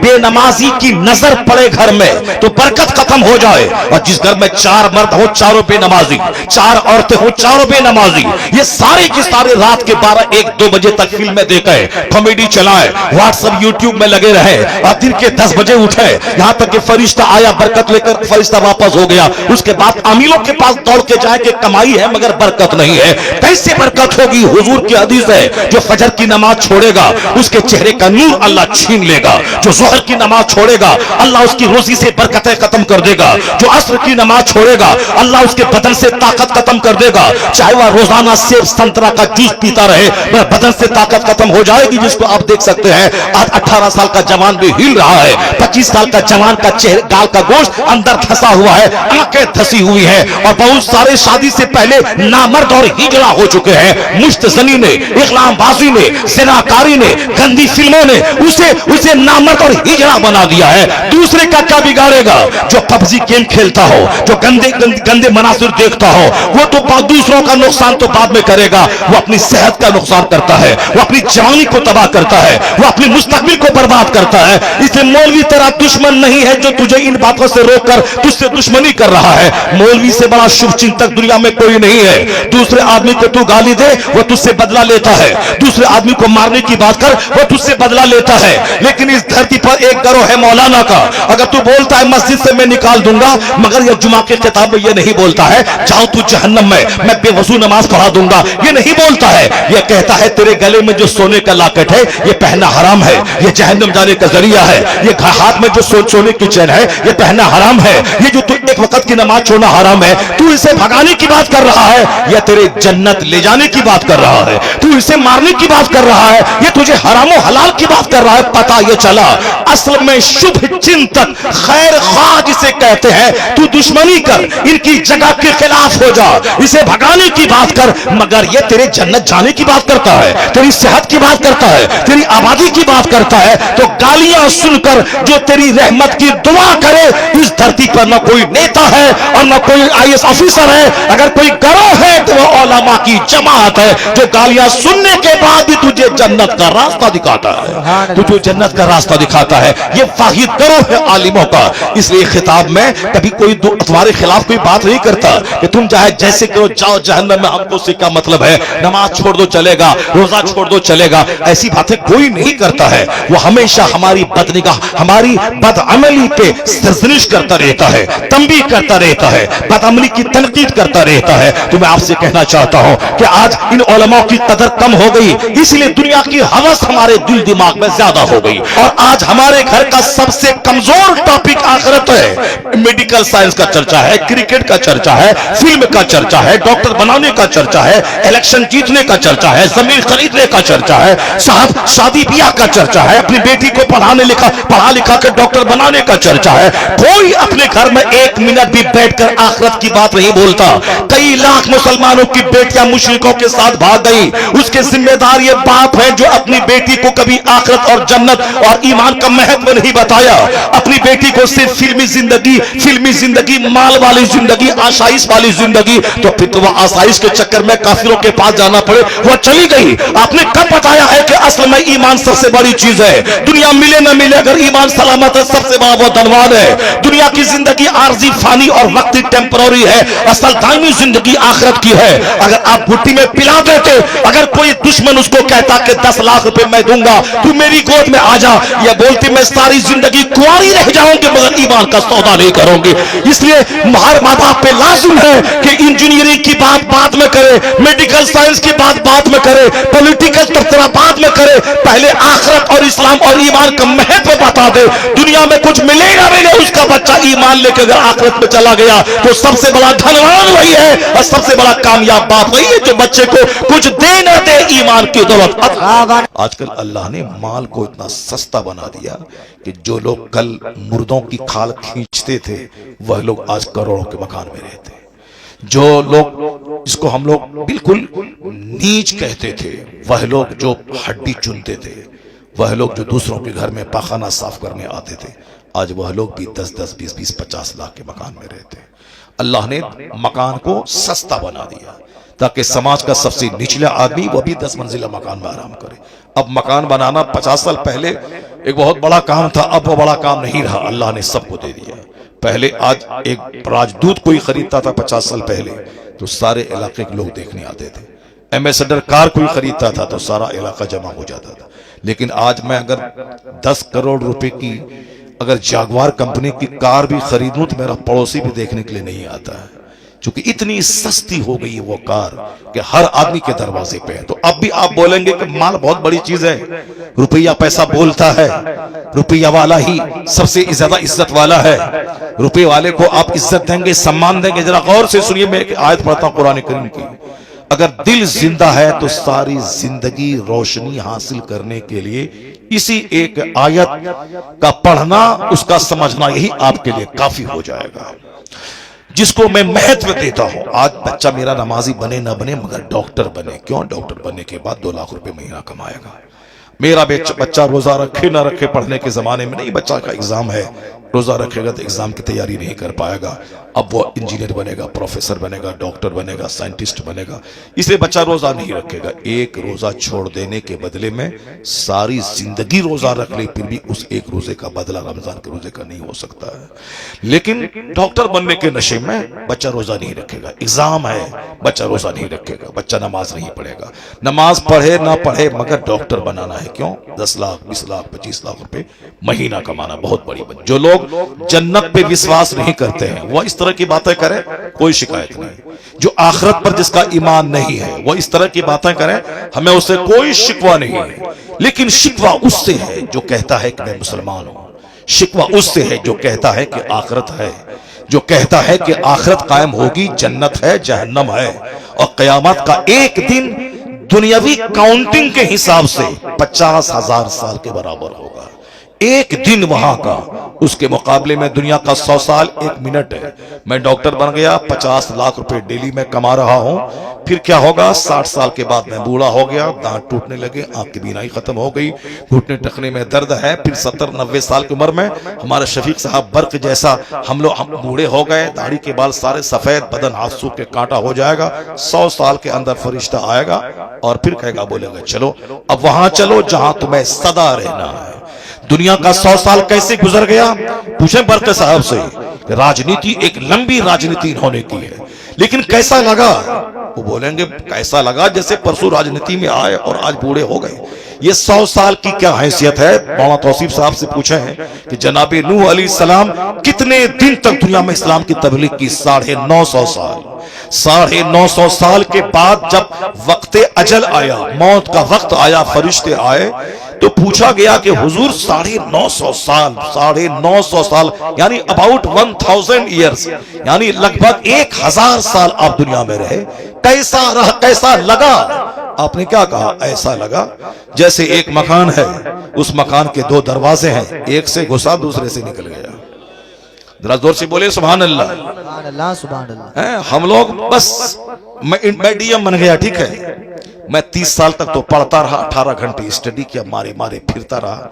بے نمازی کی نظر پڑے گھر میں تو برکت ختم ہو جائے، اور جس گھر میں 4 مرد ہو چاروں بے نمازی، 4 عورتیں ہو چاروں بے نمازی، یہ سارے کی سارے رات کے 12-1-2 بجے تک فلمیں دیکھیں، کامیڈی چلائیں، واٹس ایپ یوٹیوب میں لگے رہے، اور دن کے 10 بجے اٹھے، یہاں تک کہ فرشتہ آیا برکت لے کر فرشتہ واپس ہو گیا، اس کے بعد امیروں کے پاس دوڑ کے جائے کہ کمائی ہے مگر برکت نہیں ہے۔ کیسے برکت ہوگی؟ حضور کی حدیث ہے جو فجر کی نماز چھوڑے گا اس کے چہرے کا نور اللہ چھین لے گا، جو ظہر کی نماز چھوڑے گا اللہ اس کی روزی سے برکتیں ختم کر دے گا، جو عصر کی نماز چھوڑے گا اللہ اس کے بدن سے طاقت ختم کر دے گا، چاہے وہ روزانہ سیب سنترا کا جوس پیتا رہے مگر بدن سے طاقت ختم ہو جائے گی۔ جس کو آپ دیکھ سکتے ہیں آج 18 سال کا جوان بھی ہل رہا ہے، 25 سال کا جوان کا چہرے گال کا گوشت اندر دھسا ہوا ہے، آنکھیں دھسی ہوئی ہیں، اور بہت سارے شادی سے پہلے نامرد اور ہجڑا ہو چکے ہیں۔ مشت زنی نے، اغلام بازی نے، زناکاری نے، گندی فلموں نے اسے نامرد اور ہجڑا بنا دیا ہے۔ دوسرے کا کیا بگاڑے گا؟ جو پبجی گیم کھیلتا ہو، جو گندے مناظر دیکھتا ہو، وہ تو دوسروں کا نقصان تو بعد میں کرے گا، وہ اپنی صحت کا نقصان کرتا ہے، وہ اپنی جوانی کو تباہ کرتا ہے، وہ اپنی مستقبل کو برباد کرتا ہے۔ اس لیے مولوی تیرا دشمن نہیں ہے جو تجھے ان باتوں سے روک کر تجھ سے دشمنی کر رہا ہے۔ مولوی سے بڑا شبھ چنتک دنیا میں کوئی نہیں ہے۔ دوسرے آدمی کو تو گالی دے وہ تجھ سے بدلہ لیتا ہے، دوسرے آدمی کو مارنے کی بات کر وہ تجھ سے بدلہ لیتا ہے، لیکن اس دھرتی پر ایک گروہ ہے مولانا کا، اگر تو بولتا ہے مسجد سے میں نکال دوں گا مگر یہ جمعہ کے خطاب میں یہ نہیں بولتا ہے جاؤ تو جہنم میں بے وضو نماز پڑھا دوں گا، یہ نہیں بولتا ہے، یہ کہتا ہے تیرے گلے میں جو سونے کا لاکٹ ہے یہ پہننا حرام ہے، یہ جہنم جانے کا ذریعہ ہے، یہ ہاتھ میں جو سونے کی چین ہے یہ پہننا حرام ہے، یہ جو تو ایک وقت کی نماز چھوڑنا حرام ہے، تو اسے بھگانے کی بات کر رہا ہے یا تیرے جنت لے جانے کی بات کر رہا ہے، تو اسے مارنے کی بات کر رہا ہے یہ تجھے حرام و حلال کی بات کر رہا ہے۔ پتہ یہ چلا اصل میں شبھ چنتک خیر خواہ جسے کہتے ہیں، تو دشمنی کر، ان کی جگہ کے خلاف ہو جا، اسے بھگانے کی بات کر، مگر یہ تیرے جنت جانے کی بات کرتا ہے، تیری صحت کی بات کرتا ہے، تیری آبادی کی بات کرتا ہے، تو گالیاں سن کر جو تیری رحمت کی دعا کرے اس دھرتی پر نہ کوئی نیتا ہے اور نہ کوئی IAS آفیسر ہے، اگر کوئی گروہ ہے تو وہ علماء کی جماعت ہے جو گالیاں سننے کے بعد بھی تجھے جنت کا راستہ دکھاتا ہے، تجھے جنت کا راستہ دکھاتا ہے۔ یہ واحد گروہ ہے عالموں کا، اس لیے خطاب میں کبھی کوئی تمہارے خلاف کوئی بات نہیں کرتا کہ تم چاہے جیسے کرو جاؤ جہنم میں، ہم کو اس سے کیا مطلب ہے، نماز چھوڑ دو چلے گا، روزہ چھوڑ دو چلے گا، ایسی باتیں کوئی نہیں کرتا ہے۔ وہ ہمیشہ ہماری بدنگاہ، ہماری بدعملی پہ سرزنش کرتا رہتا ہے، تنبیہ کرتا رہتا ہے، بدعملی کی تنقید کرتا رہتا ہے۔ تو میں آپ سے کہنا چاہتا ہوں کہ آج ان علماء کی قدر کم ہو گئی، اس لیے دنیا کی ہوس ہمارے دل دماغ میں زیادہ ہو گئی، اور آج ہمارے گھر کا سب سے کمزور ٹاپک آخرت ہے۔ میڈیکل سائنس کا چرچا ہے، کرکٹ کا چرچا ہے، فلم کا چرچا ہے، ڈاکٹر بنانے کا چرچا ہے، الیکشن جیتنے کا چرچا ہے، زمین خریدنے کا چرچا ہے، صاحب شادی بیاہ کا چرچا ہے، اپنی بیٹی کو پڑھا لکھا کے ڈاکٹر بنانے کا چرچا ہے۔ کوئی اپنے گھر میں 1 منٹ بھی بیٹھ کر آخرت کی بات نہیں بولتا۔ کئی لاکھ مسلمانوں کی بیٹیاں مشرکوں کے ساتھ بھاگ گئی، اس کے ذمہ دار یہ باپ ہے جو اپنی بیٹی کو کبھی آخرت اور جنت اور ایمان کا مہتو نہیں بتایا، اپنی بیٹی کو صرف فلمی زندگی، مال والی زندگی، آسائش والی زندگی، تو پھر تو وہ آسائش کے چکر میں کافروں کے پاس جانا پڑے، وہ چلی گئی۔ آپ نے کب بتایا ہے کہ اصل میں ایمان سب سے بڑی چیز ہے؟ دنیا ملے نہ ملے اگر ایمان سلامت ہے سب سے بڑا وہ دھنوان ہے۔ دنیا کی زندگی عارضی، فانی اور وقتی ٹیمپرری ہے، اصل دائمی زندگی آخرت کی ہے۔ اگر آپ بھٹی میں پلا دیتے، اگر کوئی دشمن اس کو کہتا کہ 10 لاکھ روپے میں دوں گا تو میری گود میں آ جا، یا بولتی میں ساری زندگی کنواری رہ جاؤں گی مگر ایمان کا سودا نہیں کروں گی۔ اس لیے ہر ماں باپ پہ لازم ہے کہ انجینئرنگ کی بات بعد میں کرے، میڈیکل سائنس کی بات بعد میں کرے، پولیٹیکل تبصرہ بعد میں کرے، پہلے آخرت اور اسلام اور ایمان کا مہتو بتا دے۔ دنیا میں کچھ ملے نہ ملے اس کا بچہ ایمان لے کے اگر آخرت میں چلا گیا تو سب سے بڑا دھنوان وہی ہے اور سب سے بڑا کامیاب باپ وہی ہے جو بچے کو کچھ دے نہ دے ایمان کی دولت۔ آج کل اللہ نے مال کو اتنا سستا بنا دیا کہ جو لوگ کل مردوں کی کھال کھینچتے تھے وہ لوگ آج کروڑوں کے مکان میں رہتے ہیں۔ جو لوگ جس کو ہم لوگ بالکل نیچ کہتے تھے، وہ لوگ جو ہڈی چنتے تھے، وہ لوگ جو دوسروں کے گھر میں پاخانہ صاف کرنے آتے تھے، آج وہ لوگ بھی 10-10, 20-20, 50 لاکھ کے مکان میں رہتے ہیں۔ اللہ نے مکان کو سستا بنا دیا تاکہ سماج کا سب سے نچلا آدمی وہ بھی 10 منزلہ مکان میں آرام کرے۔ اب مکان بنانا 50 سال پہلے ایک بہت بڑا کام تھا، اب وہ بڑا کام نہیں رہا، اللہ نے سب کو دے دیا۔ پہلے آج ایک راجدوت کوئی خریدتا تھا 50 سال پہلے تو سارے علاقے کے لوگ دیکھنے آتے تھے، ایمبیسڈر کار کوئی خریدتا تھا تو سارا علاقہ جمع ہو جاتا تھا۔ لیکن آج میں اگر 10 کروڑ روپے کی اگر جاگوار کمپنی کی کار بھی خریدوں تو میرا پڑوسی بھی دیکھنے کے لیے نہیں آتا ہے، چونکہ اتنی سستی ہو گئی وہ کار کہ ہر آدمی کے دروازے پہ ہے۔ تو اب بھی آپ بولیں گے کہ مال بہت بڑی چیز ہے، روپیہ پیسہ بولتا ہے، روپیہ والا ہی سب سے زیادہ عزت والا ہے، روپے والے کو آپ عزت دیں گے، سمان دیں گے۔ ذرا غور سے سنیے، میں ایک آیت پڑھتا ہوں قرآن کریم کی، اگر دل زندہ ہے تو ساری زندگی روشنی حاصل کرنے کے لیے اسی ایک آیت کا پڑھنا، اس کا سمجھنا، یہی آپ کے لیے کافی ہو جائے گا، جس کو میں مہتو دیتا ہوں۔ آج بچہ میرا نمازی بنے نہ بنے مگر ڈاکٹر بنے، کیوں؟ ڈاکٹر بننے کے بعد 2 لاکھ روپے مہینہ کمائے گا۔ میرا بچہ روزہ رکھے نہ رکھے، پڑھنے کے زمانے میں نہیں، بچہ کا ایگزام ہے، روزہ رکھے گا تو ایگزام کی تیاری نہیں کر پائے گا، اب وہ انجینئر بنے گا، پروفیسر بنے گا، ڈاکٹر بنے گا، سائنٹسٹ بنے گا، اس لیے بچہ روزہ نہیں رکھے گا۔ ایک روزہ چھوڑ دینے کے بدلے میں ساری زندگی روزہ رکھ لے، پھر بھی اس ایک روزے کا بدلہ رمضان کے روزے کا نہیں ہو سکتا ہے۔ لیکن ڈاکٹر بننے کے نشے میں بچہ روزہ نہیں رکھے گا، ایگزام ہے، بچہ روزہ نہیں رکھے گا، بچہ نماز نہیں پڑھے گا، نماز پڑھے نہ پڑھے مگر ڈاکٹر بنانا ہے، کیوں؟ 10 لاکھ 20 لاکھ 25 لاکھ روپے مہینہ کمانا بہت بڑی بات۔ جو لوگ جنت پہ وشواس نہیں کرتے ہیں وہ اس طرح کی باتیں کریں، کوئی شکایت نہیں۔ جو آخرت پر جس کا ایمان نہیں ہے وہ اس طرح کی باتیں کریں، ہمیں اس سے کوئی شکوہ نہیں ہے۔ لیکن شکوہ اس سے ہے جو کہتا ہے کہ میں مسلمان ہوں، شکوہ اس سے ہے جو کہتا ہے کہ آخرت ہے، جو کہتا ہے کہ آخرت قائم ہوگی، جنت ہے، جہنم ہے، اور قیامت کا ایک دن دنیاوی کاؤنٹنگ کے حساب سے 50,000 سال کے برابر ہوگا۔ ایک دن وہاں کا، اس کے مقابلے میں دنیا کا 100 سال 1 منٹ ہے۔ میں ڈاکٹر بن گیا، 50 لاکھ روپے ڈیلی میں کما رہا ہوں، پھر کیا ہوگا؟ 60 سال کے بعد میں بوڑھا ہو گیا، دانت ٹوٹنے لگے، آنکھ کی بینائی ختم ہو گئی، گھٹنے ٹخنے میں درد ہے، پھر 70-90 سال کی عمر میں ہمارے شفیق صاحب برق جیسا ہم بوڑھے ہو گئے، داڑھی کے بال سارے سفید، بدن ہاتھ سوکھ کے کانٹا ہو جائے گا۔ 100 سال کے اندر فرشتہ آئے گا اور پھر کہے گا، بولے گا چلو اب وہاں چلو جہاں تمہیں سدا رہنا ہے۔ دنیا کا 100 سال کیسے گزر گیا؟ پوچھیں برق صاحب سے۔ راجنیتی ایک لمبی راجنیتی انہوں نے کی ہے، لیکن کیسا لگا؟ وہ بولیں گے کیسا لگا جیسے پرسوں راجنیتی میں آئے اور آج بوڑھے ہو گئے۔ یہ 100 سال کی کیا حیثیت ہے؟ مولانا توصیف صاحب سے پوچھیں ہیں کہ جناب نوح علیہ السلام کتنے دن تک دنیا میں اسلام کی تبلیغ کی؟ 950 سال۔ 950 سال کے بعد جب وقت اجل آیا، موت کا وقت آیا، فرشتے آئے تو پوچھا گیا کہ حضور 950 سال یعنی about 1000 years، یعنی لگ بھگ 1000 سال آپ دنیا میں رہے، کیسا رہا، کیسا لگا؟ آپ نے کیا کہا؟ ایسا لگا جیسے ایک مکان ہے، اس مکان کے 2 دروازے ہیں، ایک سے گھسا دوسرے سے نکل گیا۔ ذرا زور سے بولے سبحان اللہ۔ سبحان اللہ، سبحان اللہ۔ ہم لوگ بس میں ڈی ایم بن گیا، ٹھیک ہے، میں 30 سال تک تو پڑھتا رہا، 18 گھنٹے اسٹڈی کیا، مارے مارے پھرتا رہا،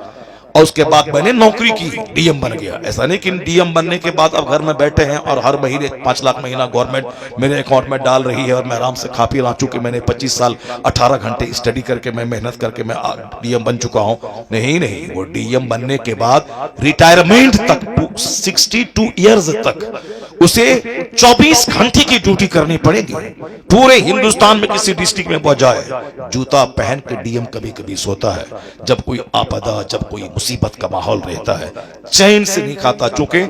اور اس کے بعد میں نے نوکری کی، ڈی ایم بن گیا۔ ایسا نہیں کہ ڈی ایم بننے کے بعد اب گھر میں بیٹھے ہیں اور ہر مہینے 5 لاکھ مہینہ گورنمنٹ میرے اکاؤنٹ میں ڈال رہی ہے اور میں آرام سے کھا پی رہا، چونکہ میں نے 25 سال 18 گھنٹے اسٹڈی کر کے میں محنت کر کے میں ڈی ایم بن چکا ہوں۔ نہیں، وہ ڈی ایم بننے کے بعد ریٹائرمنٹ تک 62 ایئرز تک اسے 24 گھنٹے کی ڈیوٹی کرنی پڑے گی۔ پورے ہندوستان میں کسی ڈسٹرکٹ میں پہنچ جائے، جوتا پہن کے ڈی ایم کبھی کبھی سوتا ہے، جب کوئی آپدہ، جب کوئی مصیبت کا ماحول رہتا ہے، چین سے نہیں کھاتا، چونکہ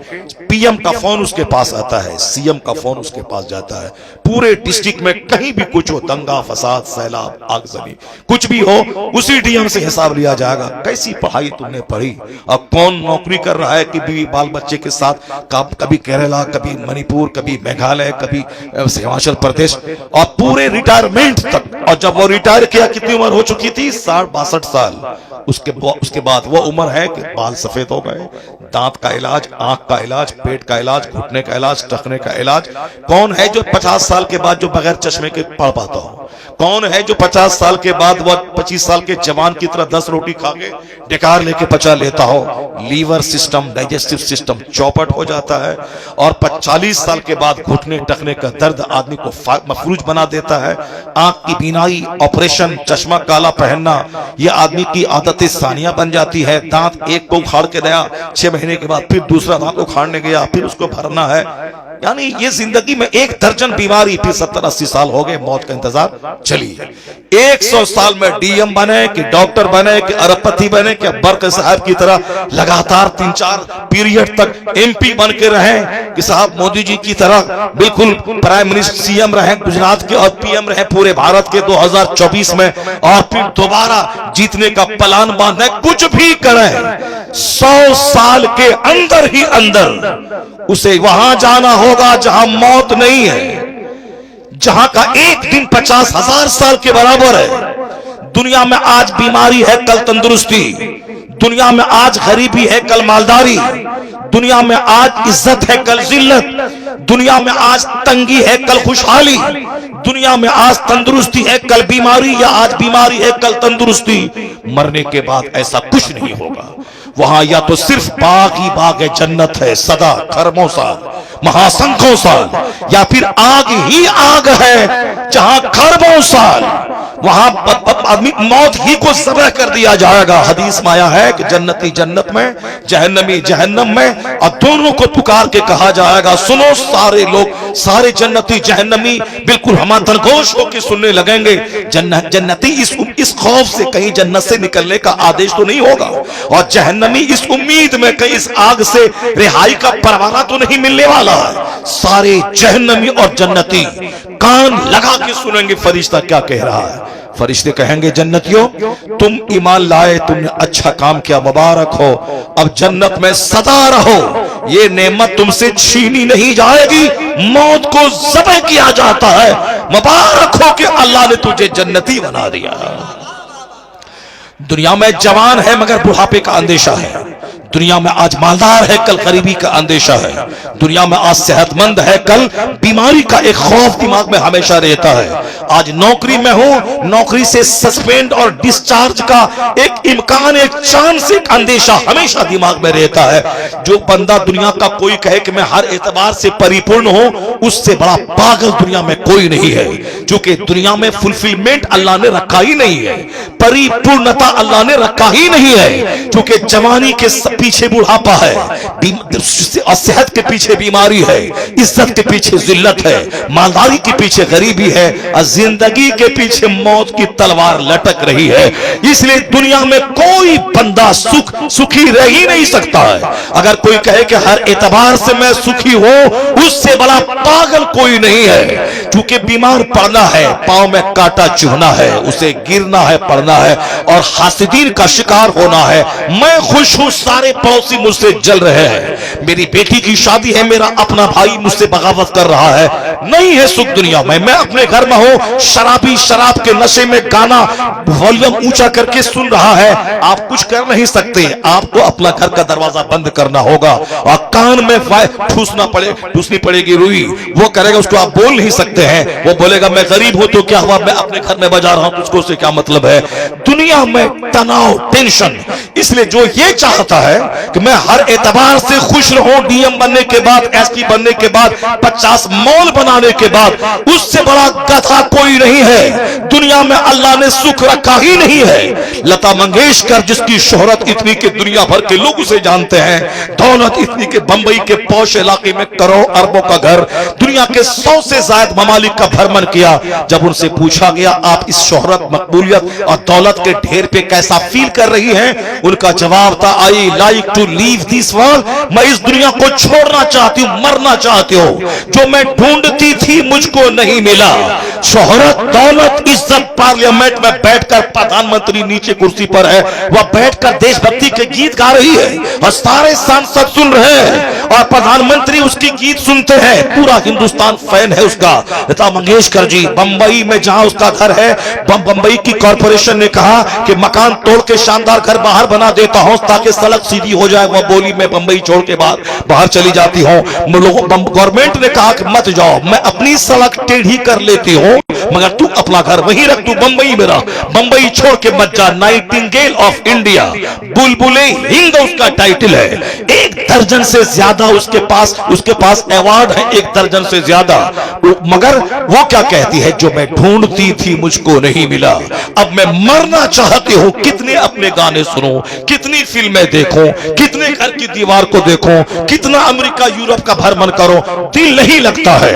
پی ایم کا فون اس کے پاس آتا ہے، سی ایم کا فون اس کے پاس جاتا ہے۔ پورے ڈسٹرکٹ میں کہیں بھی کچھ ہو، دنگا فساد، سیلاب، آگ زنی، کچھ بھی ہو، اسی ڈی ایم سے حساب لیا جائے گا، کیسی پڑھائی تم نے پڑھی اور کون نوکری کر رہا ہے کہ بیوی بال بچے کے ساتھ، کبھی کیرلا، کبھی منی پور، کبھی میگھالیہ، کبھی ہماچل پردیش، اور پورے ریٹائرمنٹ تک۔ اور جب وہ ریٹائر کیا کتنی عمر ہو چکی تھی؟ 62 سال۔ اس کے بعد وہ عمر ہے کہ بال سفید ہو گئے، دانت کا علاج، آنکھ کا علاج، پیٹ کا علاج، گھٹنے کا علاج، ٹخنے کا علاج۔ کون ہے جو 50 سال کے بعد جو بغیر چشمے کے پڑھ پاتا ہو؟ کون ہے جو 50 سال کے بعد وہ 25 سال کے جوان کی طرح 10 روٹی کھا کے ڈکار لے کے پچا لیتا ہو؟ لیور سسٹم، ڈائجسٹو سسٹم چوپٹ ہو جاتا ہے، اور 40 سال کے بعد گھٹنے ٹخنے کا درد آدمی کو مفلوج بنا دیتا ہے، آنکھ کی بینائی بینائی آپریشن، چشمہ کالا پہننا یہ آدمی کی عادت ثانیہ بن جاتی ہے. دانت ایک کو اکھاڑ کے دیا، 6 مہینے کے بعد پھر دوسرا دانت اکھاڑنے گیا، پھر اس کو بھرنا ہے. یعنی یہ زندگی میں 1 درجن بیماری، پھر 70-80 سال ہو گئے، موت کا انتظار چلی. 100 سال میں ڈی ایم بنے کہ ڈاکٹر بنے کہ ارب پتی بنے کہ برق صاحب کی طرح لگاتار 3-4 پیریڈ تک ایم پی بن کے رہیں، کہ صاحب مودی جی کی طرح بالکل پرائم منسٹر سی ایم رہیں گجرات کے اور پی ایم رہیں پورے بھارت کے 2024 میں، اور پھر دوبارہ جیتنے کا پلان باندھیں. کچھ بھی کریں 100 سال کے اندر ہی اندر اسے وہاں جانا ہوگا جہاں موت نہیں ہے، جہاں کا ایک دن 50,000 سال کے برابر ہے. دنیا میں آج بیماری ہے، کل تندرستی. دنیا میں آج غریبی ہے، کل مالداری. دنیا میں آج عزت ہے، کل ذلت. دنیا میں آج تنگی ہے، کل خوشحالی. دنیا میں آج تندرستی ہے، کل بیماری، یا آج بیماری ہے، کل تندرستی. مرنے کے بعد ایسا کچھ نہیں ہوگا. وہاں یا تو صرف باغ ہی باغ جنت ہے، سدا خرموں سال، مہاسنکھوں سال، یا پھر آگ ہی آگ ہے جہاں خربوں سال. وہاں آدمی موت ہی کو ذبح کر دیا جائے گا. حدیث میں آیا ہے کہ جنتی جنت میں، جہنمی جہنم میں، اور دونوں کو پکار کے کہا جائے گا سنو. سارے لوگ، سارے جنتی جہنمی بالکل ہما دلگوش ہو کے سننے لگیں گے. جنتی اس خوف سے کہیں جنت سے نکلنے کا آدیش تو نہیں ہوگا، اور جہنمی اس امید میں کہ اس آگ سے رہائی کا پروانہ تو نہیں ملنے والا ہے. سارے جہنمی اور جنتی کان لگا کے سنیں گے فرشتہ کیا کہہ رہا ہے. فرشتے کہیں گے جنتیوں تم ایمان لائے، تم نے اچھا کام کیا، مبارک ہو، اب جنت میں سدا رہو، یہ نعمت تم سے چھینی نہیں جائے گی. موت کو ذبح کیا جاتا ہے، مبارک ہو کہ اللہ نے تجھے جنتی بنا دیا. دنیا میں جوان ہے مگر بڑھاپے کا اندیشہ ہے. دنیا میں آج مالدار ہے، کل غریبی کا اندیشہ ہے. دنیا میں آج صحت مند ہے، کل بیماری کا ایک خوف دماغ میں ہمیشہ رہتا ہے. آج نوکری میں ہوں، نوکری سے سسپینڈ اور ڈسچارج کا ایک امکان، ایک چانس، ایک اندیشہ ہمیشہ دماغ میں رہتا ہے. جو بندہ دنیا کا کوئی کہے کہ میں ہر اعتبار سے پریپورن ہوں، اس سے بڑا پاگل دنیا میں کوئی نہیں ہے. چونکہ دنیا میں فلفلمنٹ اللہ نے رکھا ہی نہیں ہے، پریپورنتا اللہ نے رکھا ہی نہیں ہے. چونکہ جوانی کے پیچھے بڑھاپا ہے، اور صحت کے پیچھے بیماری ہے، عزت کے پیچھے ذلت ہے، مالداری کے پیچھے غریبی ہے، اور زندگی کے پیچھے موت کی تلوار لٹک رہی ہے. اس لیے دنیا میں کوئی بندہ سکھی رہ ہی نہیں سکتا ہے. اگر کوئی کہے کہ ہر اعتبار سے میں سکھی ہوں، اس سے بڑا پاگل کوئی نہیں ہے. چونکہ بیمار پڑنا ہے، پاؤں میں کانٹا چبھنا ہے، اسے گرنا ہے، پڑنا ہے، اور حاسدین کا شکار ہونا ہے. میں خوش ہوں، سارے پڑوسی مجھ سے جل رہے ہیں. میری بیٹی کی شادی ہے، میرا اپنا بھائی مجھ سے بغاوت کر رہا ہے. نہیں ہے سکھ دنیا میں. میں اپنے گھر میں ہوں، شرابی شراب کے نشے میں گانا والیوم اونچا کر کے سن رہا ہے. آپ کچھ کر نہیں سکتے. آپ کو اپنا گھر کا دروازہ بند کرنا ہوگا، اور کان میں ٹھوسنی پڑے گی روئی. وہ کرے گا، اس کو آپ بول نہیں سکتے ہیں. وہ بولے گا میں غریب ہوں تو کیا ہوا، میں اپنے گھر میں بجا رہا ہوں، تجھ کو سے کیا مطلب ہے. دنیا میں تناؤ، ٹینشن. اس لیے جو یہ چاہتا ہے کہ میں ہر اعتبار سے خوش رہوں، ڈی ایم بننے کے بعد، ایس پی بننے کے بعد، 50 مال بنانے کے بعد، اس سے بڑا گدھا کوئی نہیں ہے. دنیا میں اللہ نے سکھ رکھا ہی نہیں ہے. لتا منگیشکر جس کی شہرت اتنی کہ دنیا بھر کے لوگ اسے جانتے ہیں، دولت اتنی کہ بمبئی کے پوش علاقے میں کروڑ اربوں کا گھر، دنیا کے 100 سے زائد ممالک کا بھرمن کیا. جب ان سے پوچھا گیا آپ اس شہرت، مقبولیت اور دولت کے ڈھیر پہ کیسا فیل کر رہی ہیں، ان کا جواب تھا I like to leave this world. میں اس دنیا کو چھوڑنا چاہتی ہوں، مرنا چاہتی ہوں. جو میں ڈھونڈتی تھی مجھ کو نہیں ملا. شہرت، دولت، عزت. پارلیمنٹ میں بیٹھ کر پردھان منتری نیچے کرسی پر ہے، وہ بیٹھ کر دیش بھکتی کے گیت گا رہی ہے، اور سارے سانسد سن رہے ہیں، اور پردھان منتری اس کی گیت سنتے ہیں. پورا ہندوستان فین ہے اس کا. لتا منگیشکر جی بمبئی میں جہاں اس کا گھر ہے، بمبئی کی کارپوریشن نے کہا کہ مکان توڑ کے شاندار گھر باہر بنا دیتا ہوں تاکہ سڑک سیدھی ہو جائے. وہ بولی میں بمبئی چھوڑ کے باہر چلی جاتی ہوں. گورنمنٹ نے کہا کہ مت جاؤ، میں اپنی سڑک ٹیڑھی کر لیتی ہوں، مگر تو اپنا گھر وہیں رکھ، تو بمبئی میں رہ، بمبئی چھوڑ کے مت جا. نائٹنگیل آف انڈیا، بلبلے ہند اس کا ٹائٹل ہے. ایک درجن سے زیادہ اس کے پاس ایوارڈ ہے، 1 درجن سے زیادہ، مگر وہ کیا کہتی ہے؟ جو میں ڈھونڈتی تھی مجھ کو نہیں ملا، اب میں مرنا چاہتی ہوں، کتنے اپنے گانے سنوں، کتنی فلمیں دیکھوں، کتنے گھر کی دیوار کو دیکھوں، کتنا امریکہ یورپ کا بھرمن کروں، دل نہیں لگتا ہے۔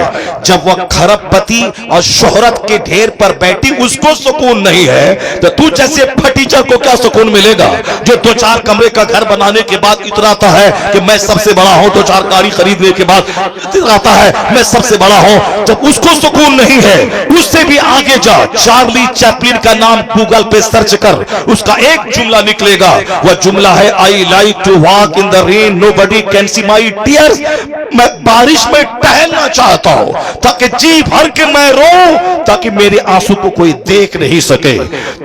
جب وہ کھرب پتی اور شہرت کے ڈھیر پر بیٹھی اس کو سکون نہیں ہے تو تو جیسے پھٹیچر کو کیا سکون ملے گا جو 2-4 کمرے کا گھر بنانے کے بعد اتراتا ہے کہ میں سب سے بڑا ہوں، 2-4 گاڑی خریدنے کے بعد اتراتا ہے میں سب سے بڑا ہوں، جب اس کو سکون نہیں ہے۔ اس سے بھی آگے جا، چارلی چیپلن کا نام گوگل پہ سرچ کر، اس کا ایک جملہ نکلے گا، وہ جملہ ہے I like to walk in the rain, nobody can see my tears۔ میں بارش میں ٹہلنا چاہتا ہوں تاکہ جی بھر کے میں رو، تاکہ میرے آنسو کو کوئی دیکھ نہیں سکے۔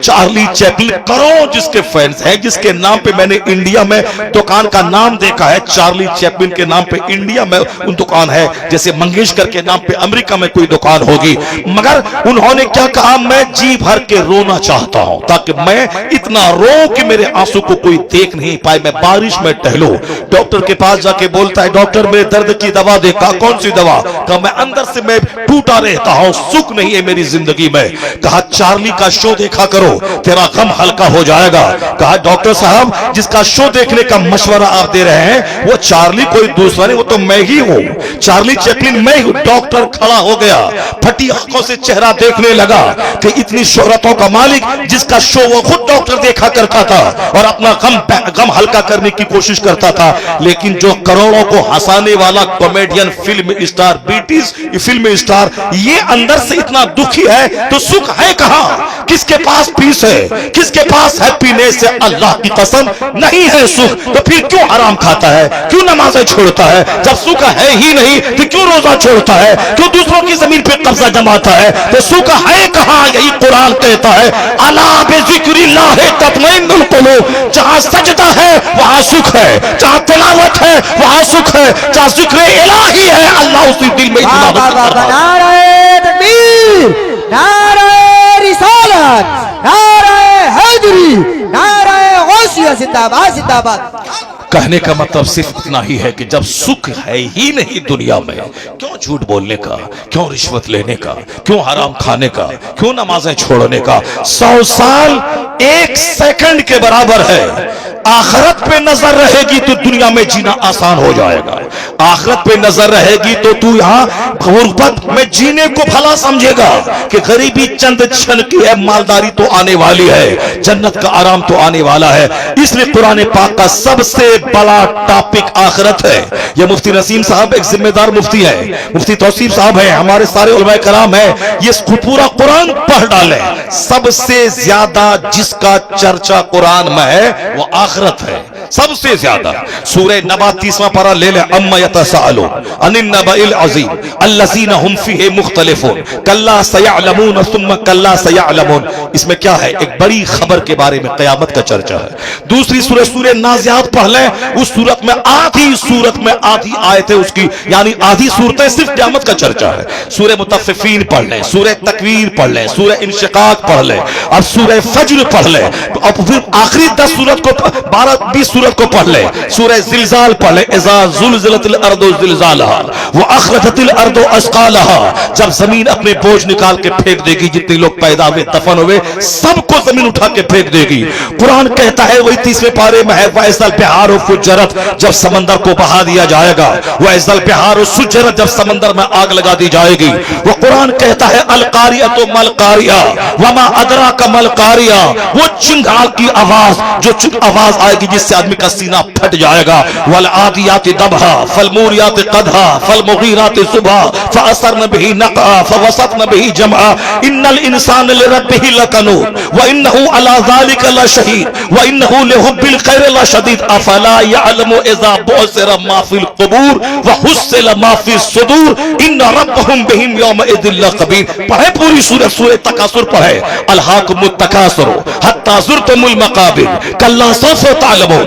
چارلی چیپلن کروڑوں جس کے فینس ہیں، جس کے نام پہ میں نے انڈیا میں دکان کا نام دیکھا ہے، چارلی چیپلن کے نام پہ انڈیا میں ان دکان ہے، جیسے منگیشکر کے نام پہ امریکہ میں کوئی دکان ہوگی، مگر انہوں نے کیا کہا؟ میں جی بھر کے رونا چاہتا ہوں تاکہ میں اتنا رو کہ میرے آنسو کو کوئی دیکھ نہیں پائے، میں بارش میں ٹہلوں۔ ڈاکٹر کے پاس جا کے بولتا ہے ڈاکٹر میرے درد کی دوا دے۔ کہا کون سی دوا؟ کہا میں اندر سے میں ٹوٹا رہتا ہوں، سکھ نہیں ہے میری زندگی میں۔ کہا چارلی کا شو دیکھا کرو تیرا غم ہلکا ہو جائے گا۔ کہا ڈاکٹر صاحب جس کا شو دیکھنے کا مشورہ آپ دے رہے ہیں وہ چارلی کوئی دوسرا نہیں، وہ تو میں ہی ہوں، چارلی چیپلن میں ہوں۔ ڈاکٹر کھڑا ہو گیا، پھٹی آنکھوں سے چہرہ دیکھنے لگا کہ اتنی شہرتوں کا مالک جس کا شو وہ خود ڈاکٹر دیکھا کرتا تھا اور اپنا غم ہلکا کرنے کی کوشش کرتا تھا، لیکن جو کروڑوں کو ہنسانے والا comedian, film star, film star, یہ اندر سے اتنا دکھی ہے تو سکھ ہے کہاں؟ کس کے پاس پیس ہے؟ کس کے پاس ہیپینس ہے؟ اللہ کی قسم نہیں ہے سکھ، تو پھر کیوں حرام کھاتا ہے؟ کیوں نمازیں چھوڑتا ہے؟ جب سکھ ہے ہی نہیں تو کیوں روزہ چھوڑتا ہے؟ کیوں دوسروں کی زمین پہ قبضہ جماتا ہے؟ تو سکھ ہے کہاں؟ یہی قرآن کہتا ہے الا بذکر اللہ تطمئن القلوب، جہاں سجدہ ہے وہاں سکھ ہے، جہاں تلاوت ہے وہاں سکھ ہے، جہاں ذکر الہی ہے اللہ اسی دل میں نعرہ تکبیر، نعرہ رسالت، نعرہ حیدری، نعرہ غوثیہ، زندہ باد زندہ باد۔ کہنے کا مطلب صرف اتنا ہی ہے کہ جب سکھ ہے ہی نہیں دنیا میں، کیوں جھوٹ بولنے کا، کیوں رشوت لینے کا، کیوں حرام کھانے کا، کیوں نمازیں چھوڑنے کا؟ 100 سال 1 سیکنڈ کے برابر ہے۔ آخرت پہ نظر رہے گی تو دنیا میں جینا آسان ہو جائے گا، آخرت پہ نظر رہے گی تو تو یہاں غربت میں جینے کو بھلا سمجھے گا کہ غریبی چند چھن کی ہے، مالداری تو آنے والی ہے، جنت کا آرام تو آنے والا ہے۔ اس لیے قرآن پاک کا سب سے بڑا ٹاپک آخرت ہے۔ یہ مفتی نسیم صاحب ایک ذمہ دار مفتی ہے، مفتی توصیف صاحب ہیں، ہمارے سارے علماء کرام ہیں، یہ پورا قرآن پڑھ ڈالیں، سب سے زیادہ جس کا چرچا قرآن میں ہے وہ آخرت ہے، سب سے زیادہ۔ سورہ نبا 30واں پارہ لے لیں، اما یتساءلون عن النبأ العظیم الذین هم فیہ مختلفون کلا سیعلمون ثم کلا سیعلمون۔ اس میں کیا ہے؟ ایک بڑی خبر کے بارے میں، قیامت کا چرچا ہے۔ دوسری سورہ نازعات پڑھ لیں، اس سورت میں آدھی آیتیں اس کی، یعنی آدھی صورتیں صرف قیامت کا چرچا ہے۔ سورہ مطففین پڑھ لیں، سورہ تکویر پڑھ لیں، سورہ انشقاق پڑھ لیں، اور سورہ فجر پڑھ لیں، اور پھر آخری 10 سورت کو 12-20 سورت کو پڑھ لیں۔ سورہ زلزال پڑھ لیں، اذا زلزلت الارض زلزالہا واخرجت الارض اثقالہا، جب زمین اپنے بوجھ نکال کے پھینک دے گی، جتنے لوگ پیدا ہوئے دفن ہوئے سب کو زمین اٹھا کے پھینک دے گی۔ قرآن کہتا ہے وہی 30ویں پارے میں ہے، وَإِذَا الْبِحَارُ فُجِّرَتْ، جب سمندر کو بہا دیا جائے گا، وَإِذَا الْبِحَارُ سُجِّرَتْ، جب سمندر میں آگ لگا دی جائے گی۔ وہ قرآن کہتا ہے القاریۃ ما القاریہ وما ادراک ما القاریہ، وہ چنگھاڑ کی آواز، جو آواز آئے گی جس سے آدمی کا سینہ پھٹ جائے گا۔ والعادیات ضبحا فالموریات قدحا فالمغیرات صبحا فاثرن به نقعا فوسطن به جمعا ان الانسان لربه لکنود وانه على ذلك لشهید وانه لحب الخير لشدید افلا يعلم اذا بعثر ما في القبور وحصل ما في الصدور ان ربهم بهم يومئذ لخبیر۔ پڑھے پوری سورہ تکاثر پڑھے، الہاکم التکاثر حتی زرتم المقابر کلا سوف تعلمون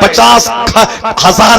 50,000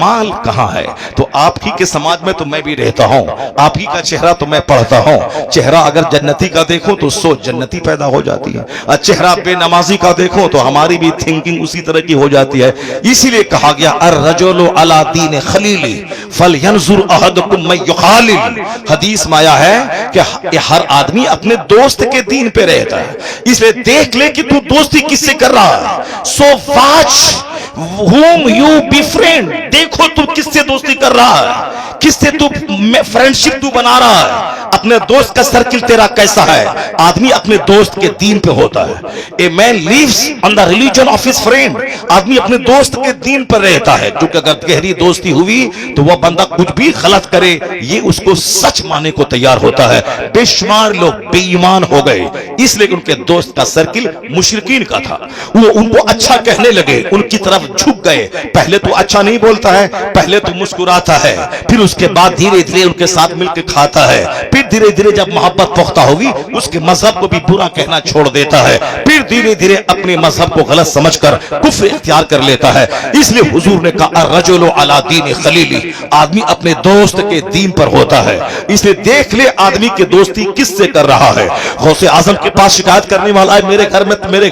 مال کہاں ہے؟ تو آپ ہی کے سماج میں تو میں بھی رہتا ہوں، آپ ہی کا چہرہ تو میں پڑھتا ہوں، چہرہ اگر جنتی کا دیکھوں تو سوچ جنتی پیدا ہو جاتی ہے، اور چہرہ بے نمازی کا دیکھوں تو ہماری بھی تھنکنگ اسی طرح کی ہو جاتی ہے۔ اسی لیے کہا گیا الرجل علی دین خلیلی فلینظر احدکم من یخالل، حدیث میں آیا ہے کہ ہر آدمی اپنے دوست کے دین پہ رہتا ہے، اس لیے دیکھ لے کہ تو دوستی کس سے کر رہا ہے۔ سو واچ whom you befriend، دیکھو تو کس سے دوستی کر رہا ہے، کس سے تو فرینڈشپ تو بنا رہا ہے، اپنے دوست کا سرکل تیرا کیسا ہے۔ آدمی اپنے دوست کے دین پہ ہوتا ہے۔ A man lives on the religion of his friend، آدمی اپنے دوست کے دین پر رہتا ہے، کیونکہ اگر گہری دوستی ہوئی تو وہ بندہ کچھ بھی غلط کرے یہ اس کو سچ ماننے کو تیار ہوتا ہے۔ بے شمار لوگ بے ایمان ہو گئے اس لیے ان کے دوست کا سرکل مشرکین کا تھا، وہ ان کو اچھا کہنے لگے، ان کی طرف جھک گئے۔ پہلے تو اچھا نہیں بولتا ہے، پہلے تو مسکراتا ہے، پھر اس کے بعد دھیرے دھیرے ان کے ساتھ مل کے کھاتا ہے، پھر دھیرے دھیرے جب محبت پختہ ہوگی اس کے مذہب کو بھی برا کہنا چھوڑ دیتا ہے، پھر دھیرے دھیرے اپنے مذہب کو غلط سمجھ کر کفر اختیار کر لیتا ہے۔ اس لیے حضور نے کہا الرجل علی دین خلیلی، آدمی اپنے دوست کے دین پر ہوتا ہے، اس لیے دیکھ لے آدمی کی دوستی کس سے کر رہا ہے۔ غوث اعظم کے پاس شکایت کرنے والا ہے میرے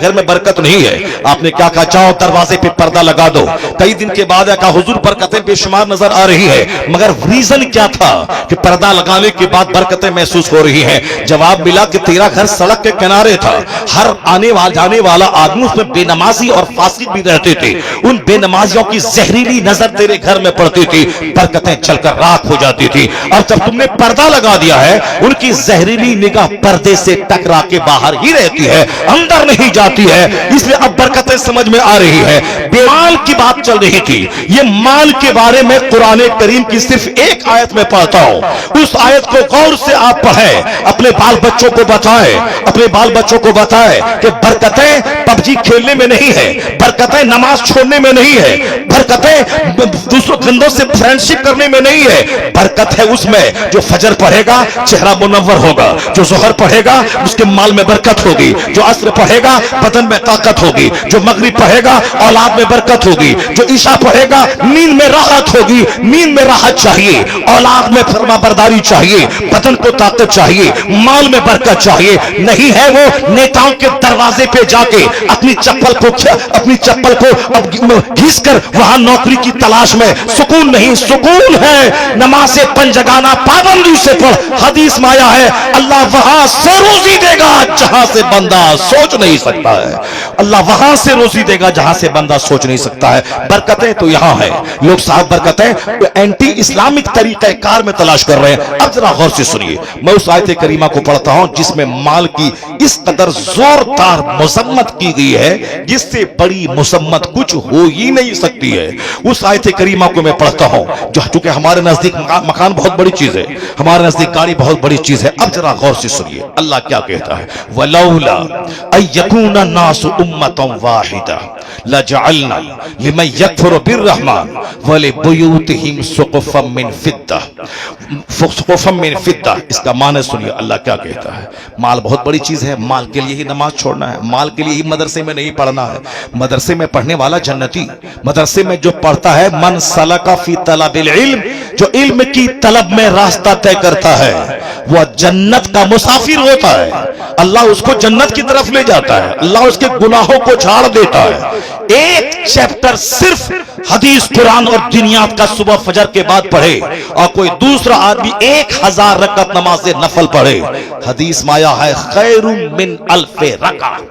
گھر میں برکت نہیں ہے، آپ نے کیا کہا جاؤ دروازے پہ پردہ لگا دو۔ کئی دن کے بعد کہا حضور برکتیں بے شمار نظر آ رہی ہے، مگر ریزن کیا تھا کہ پردہ لگانے کے بعد برکتیں محسوس ہو رہی ہیں؟ جواب ملا کہ تیرا گھر سڑک کے کنارے تھا، ہر آنے جانے والا آدمی اس میں بے نمازی اور فاسق بھی رہتے تھے، ان بے نمازیوں کی زہریلی نظر تیرے گھر میں پڑتی تھی، برکتیں چل کر راکھ ہو جاتی تھی۔ اور جب تم نے پردہ لگا دیا ہے ان کی زہریلی نگاہ پردے سے ٹکرا کے باہر ہی رہتی ہے، اندر نہیں جاتی ہے، اس لیے اب برکتیں سمجھ میں آ رہی ہے۔ بے مال کی بات چل رہی تھی، یہ مال کے بارے میں قرآن کریم کی صرف ایک آیت میں پڑھتا ہوں، اس آیت کو غور سے آپ پڑھیں، اپنے بال بچوں کو بتائیں، اپنے بال بچوں کو بتائیں کہ برکتیں پب جی کھیلنے میں نہیں ہے، برکتیں نماز چھوڑنے میں نہیں ہے، برکتیں دوسروں گندوں سے فرینڈشپ کرنے میں نہیں ہے، برکت ہے اس میں جو فجر پڑھے گا چہرہ منور ہوگا، جو ظہر پڑھے گا اس کے مال میں برکت ہوگی، جو عصر پڑھے گا بدن میں طاقت ہوگی، جو مغرب پڑھے گا اولاد میں برکت ہوگی، جو عشاء پڑھے گا نیند میں راحت ہوگی، نیند میں راحت چاہیے، اولاد میں فرما برداری چاہیے، بدن کو طاقت چاہیے، مال میں برکت چاہیے۔ نہیں ہے وہ نیتاؤں کے دروازے پہ جا کے اپنی چپل کو گھس کر وہاں نوکری کی تلاش میں سکون نہیں، سکون ہے نماز پنجگانہ پابندی سے پڑھ، حدیث میں آیا ہے اللہ وہاں سے روزی دے گا جہاں سے بندہ سوچ نہیں سکتا ہے، اللہ وہاں سے روزی دے گا جہاں سے بندہ سوچ نہیں سکتا ہے۔ برکتیں تو یہاں ہے، لوگ صاحب برکتیں اینٹی اسلامک طریقہ کار میں تلاش کر رہے ہیں۔ اب ذرا غور سے سنیے، میں اس آیت کریمہ کو پڑھتا ہوں جس میں مال کی اس قدر زوردار مذمت کی گئی ہے جس سے بڑی مذمت کچھ ہو ہی نہیں سکتی ہے۔ اس آیت کریمہ کو میں پڑھتا ہوں جو چونکہ ہمارے نزدیک مکان بہت بڑی چیز ہے، ہمارے نزدیک گاڑی بہت بڑی چیز ہے۔ اب ذرا غور سے سنیے اللہ کیا کہتا ہے، وَلَوْلَا أَن يَكُونَ النَّاسُ أُمَّةً وَاحِدَةً لَجَعَلْنَا لِمَن يَكْفُرُ بِالرَّحْمَنِ وَلِبُيُوتِهِمْ سُقُفًا مِّن فِضَّةٍ۔ اس کا معنی سنیے اللہ کیا کہتا ہے۔ مال بہت بڑی چیز ہے، مال کے لیے ہی نماز چھوڑنا ہے، مال کے لیے ہی مدرسے میں نہیں پڑھنا ہے، مدرسے میں پڑھنے والا جنتی، مدرسے میں جو پڑھتا ہے من سلک فی طلب العلم، جو علم کی طلب میں راستہ طے کرتا ہے وہ جنت کا مسافر ہوتا ہے، اللہ اس کو جنت کی طرف لے جاتا ہے، اللہ اس کے گناہوں کو جھاڑ دیتا ہے۔ ایک چیپٹر صرف حدیث قرآن اور دنیات کا صبح فجر کے بعد پڑھے اور کوئی دوسرا آدمی 1000 رکعت نماز نفل پڑھے، حدیث میں آیا ہے خیر من الف رکعت،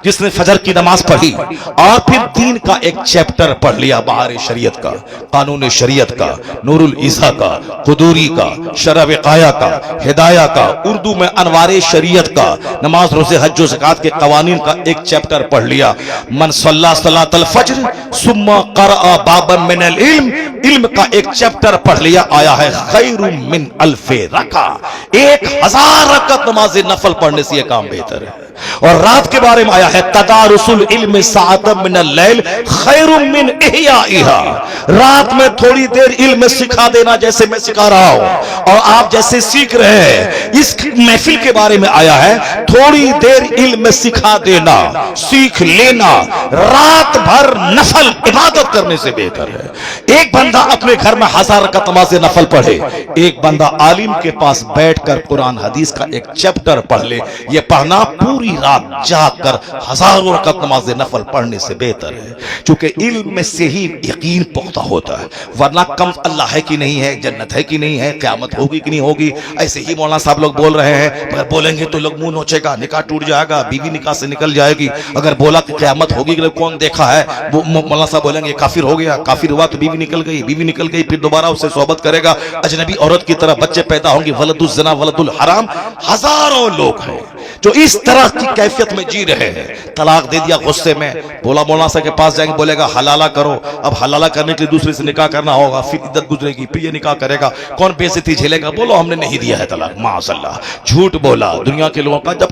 جس نے فجر کی نماز پڑھی اور پھر دین کا ایک چیپٹر پڑھ لیا، بہار شریعت کا، قانون شریعت کا، نور العیسیٰ کا، قدوری کا، شرع وقایہ کا، ہدایہ کا، اردو میں انوار شریعت کا، نماز روزے حج و زکات کے قوانین کا ایک چیپٹر پڑھ لیا۔ من صلی صلاۃ الفجر ثم قرأ بابا من العلم، علم کا ایک چیپٹر پڑھ لیا، آیا ہے خیر من الف رکعت، 1000 رکعت نماز نفل پڑھنے سے یہ کام بہتر ہے۔ اور رات کے بارے میں آیا ہے تدارسل علم ساعۃ من اللیل خیر من احیائها، رات میں تھوڑی دیر علم سکھا دینا جیسے میں سکھا رہا ہوں اور آپ جیسے سیکھ رہے ہیں، اس محفل کے بارے میں آیا ہے تھوڑی دیر علم سکھا دینا، سیکھ لینا رات بھر نفل عبادت کرنے سے بہتر ہے۔ ایک بندہ اپنے گھر میں 1000 رکعت نماز نفل پڑھے، ایک بندہ عالم کے پاس بیٹھ کر قرآن حدیث کا ایک چیپٹر پڑھ لے، یہ پڑھنا پوری رات جاگ کر 1000 رکعت نماز نفل پڑھنے سے بہتر ہے، چونکہ علم سے ہی یقین پختہ ہوتا ہے، ورنہ کم اللہ ہے کہ نہیں ہے، جنت ہے کہ نہیں ہے، قیامت ہوگی کہ نہیں ہوگی، ایسے ہی مولانا صاحب لوگ بول رہے ہیں، اگر بولیں گے تو لوگ منہ نوچے گا، نکاح ٹوٹ جائے گا، بیوی نکاح سے نکل جائے گی، اگر بولا کہ قیامت ہوگی کہ کون دیکھا ہے، وہ مولانا صاحب بولیں گے کافر ہو گیا، کافر ہوا تو بیوی نکل گئی، پھر دوبارہ اس سے صحبت کرے گا، اجنبی عورت کی طرح بچے پیدا ہوں گے، ولد الزنا ولد الحرام، ہزاروں لوگ ہیں جو اس طرح کی کیفیت میں جی رہے ہیں۔ طلاق دے دیا غصے میں، بولا مولانا صاحب کے پاس جائیں گے، بولے گا حلالہ کرو، اب حلالہ کرنے کے لیے دوسرے سے نکاح کرنا ہوگا، پھر عدت گزرے گی، پھر یہ نکاح کرے گا، کون بے عزتی جھیلے گا؟ بولو ہم نے نہیں دیا ہے طلاق، معاذ اللہ، جھوٹ بولا دنیا کے لوگوں کا، جب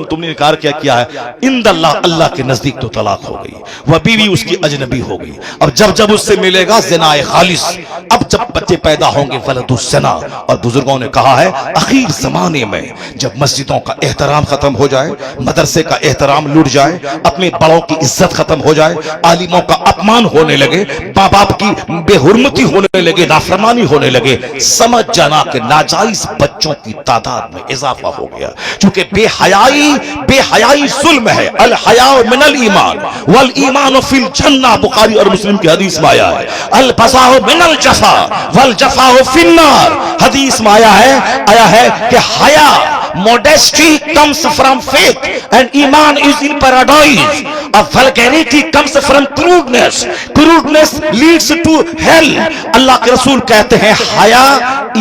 تم نے انکار کیا ہے، اند اللہ کے نزدیک تو طلاق ہو گئی، وہ بیوی اس کی اجنبی ہو گئی، اب جب اس سے ملے گا زنا خالص، اب جب بچے پیدا ہوں گے ولد الزنا، اور بزرگوں نے کہا ہے اخیر زمانے میں جب مسجدوں کا احترام ختم ہو جائے، مدرسے کا احترام لٹ جائے، اپنے بڑوں کی عزت ختم ہو جائے، عالموں کا اپمان ہونے لگے، ماں باپ کی بے حرمتی ہونے لگے، نافرمانی ہونے لگے، سمجھ جانا کہ ناجائز بچوں کی تعداد میں اضافہ ہو گیا، چونکہ بے حیائی ظلم ہے، الحیاء من الایمان والایمان فی الجنہ، بخاری اور مسلم کی حدیث میں آیا ہے، البذاء من الجفا والجفاء فی النار، حدیث میں آیا ہے کہ حیا modesty comes from faith and iman is in paradise, vulgarity comes from crudeness leads to hell۔ اللہ کے رسول کہتے ہیں حیا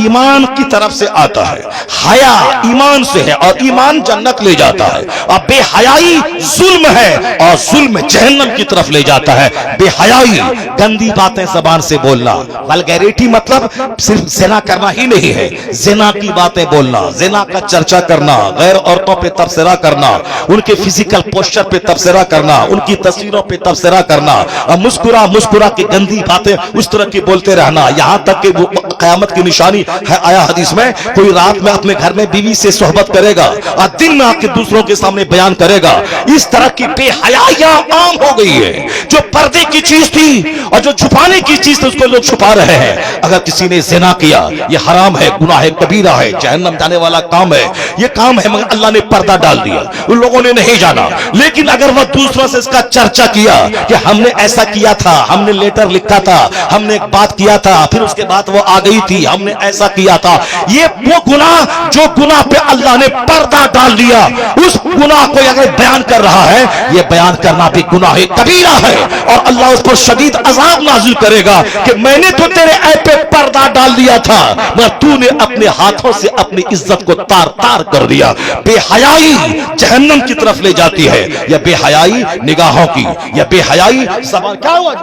ایمان کی طرف سے آتا ہے، حیا ایمان سے ہے اور ایمان جنت لے جاتا ہے، اور بے حیائی ظلم ہے اور ظلم جہنم کی طرف لے جاتا ہے۔ بے حیائی گندی باتیں زبان سے بولنا، vulgarity مطلب صرف زنا کرنا ہی نہیں ہے، زنا کی باتیں بولنا، زنا کا چرچا کرنا، غیر عورتوں پہ تبصرہ کرنا، ان کے فزیکل پوسچر پہ تبصرہ کرنا، ان کی تصویروں پہ تبصرہ کرنا، مسکرا کے گندی باتیں اس طرح کی بولتے رہنا، یہاں تک کہ وہ قیامت کی نشانی ہے، آیا حدیث میں کوئی رات میں اپنے گھر میں بیوی سے صحبت کرے گا اور دن میں آ کے دوسروں کے سامنے بیان کرے گا۔ اس طرح کی بے حیائی عام ہو گئی ہے، جو پردے کی چیز تھی اور جو چھپانے کی چیز تھی اس کو لوگ چھپا رہے ہیں۔ اگر کسی نے زنا کیا، یہ حرام ہے، گناہ کبیرہ ہے، جہنم جانے والا کام ہے، یہ کام ہے، مگر اللہ نے پردہ ڈال دیا، ان لوگوں نے نہیں جانا۔ لیکن اگر وہ دوسروں سے اس کا چرچا کیا کہ ہم نے ایسا کیا تھا، ہم نے لیٹر لکھا تھا، ہم نے ایک بات کیا تھا، پھر اس کے بعد وہ آ گئی تھی، ہم نے ایسا کیا تھا، یہ وہ گناہ جو گناہ پہ اللہ نے پردہ ڈال دیا، اس گناہ کو اگر بیان کر رہا ہے، یہ بیان کرنا بھی گناہ کبیرہ ہے، اور اللہ اس پر شدید عذاب نازل کرے گا کہ میں نے تو تیرے عیب پہ پردہ ڈال دیا تھا، مگر تو نے اپنے ہاتھوں سے اپنی عزت کو تار تار کر دیا۔ بے حیائی جہنم کی طرف لے جاتی ہے، یا بے حیائی نگاہوں کی، یا بے حیائی زبان۔ کیا ہوا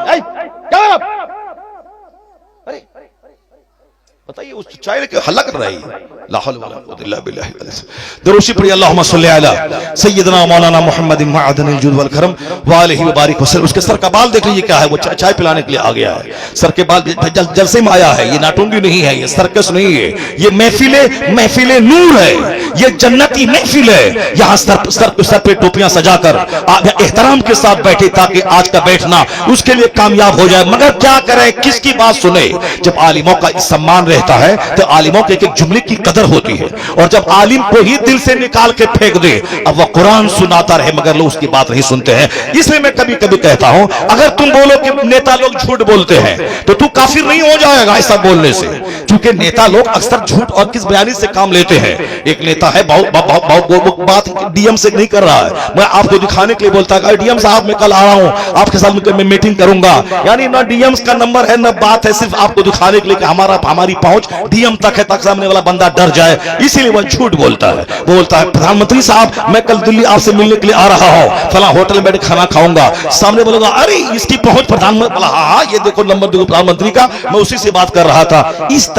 کیا بتائیے، اس چائے کے حلق کر رہی لا حول ولا قوت الا باللہ۔ دروشی پڑھی اللہم صلی علی سیدنا مولانا محمد معدن الجود والکرم والہ وبارک وسلم۔ اس کے سر کا بال دیکھ لیجیے کیا ہے، وہ چائے پلانے کے لیے آ گیا ہے، سر کے بال جلسے میں آیا ہے، یہ ناٹونگی نہیں ہے، یہ سرکس نہیں ہے، یہ محفل نور ہے، یہ جنتی محفل ہے۔ یہاں سر پہ ٹوپیاں سجا کر احترام کے ساتھ بیٹھے تاکہ آج کا بیٹھنا اس کے لیے کامیاب ہو جائے، مگر کیا کرے، کس کی بات سنے؟ جب عالموں کا سمان رہتا ہے تو عالموں کے ایک جملے کی قدر ہوتی ہے، اور جب عالم کو ہی دل سے نکال کے پھینک دے، اب وہ قرآن سناتا رہے مگر لوگ اس کی بات نہیں سنتے ہیں۔ اس لیے میں کبھی کبھی کہتا ہوں، اگر تم بولو کہ نیتا لوگ جھوٹ بولتے ہیں تو تو کافر نہیں ہو جائے گا ایسا بولنے سے، کیونکہ نیتا لوگ اکثر جھوٹ اور کس بیانی سے کام لیتے ہیں۔ ایک نیتا ہے بات ڈی ایم سے نہیں کر رہا ہے، میں آپ کو دکھانے کے لیے بولتا ہے ڈی ایم صاحب میں کل آ رہا ہوں، آپ کے ساتھ میں میٹنگ کروں گا، یعنی نہ ڈی ایم کا نمبر ہے نہ بات ہے، صرف آپ کو دکھانے کے لیے کہ ہماری پہنچ ڈی ایم تک ہے، تاکہ سامنے والا بندہ ڈر جائے، اسی لیے وہ جھوٹ بولتا ہے۔ وہ بولتا ہے پردھان منتری صاحب میں کل دلی آپ سے ملنے کے لیے آ رہا ہوں، فلاں ہوٹل میں بیٹھ کھانا کھاؤں گا، سامنے بولے گا ارے اس کی پہنچ پردھان منتری، ہاں یہ دیکھو نمبر دیکھو پردھان منتری کا، میں اسی سے بات کر رہا تھا۔ اس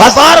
1000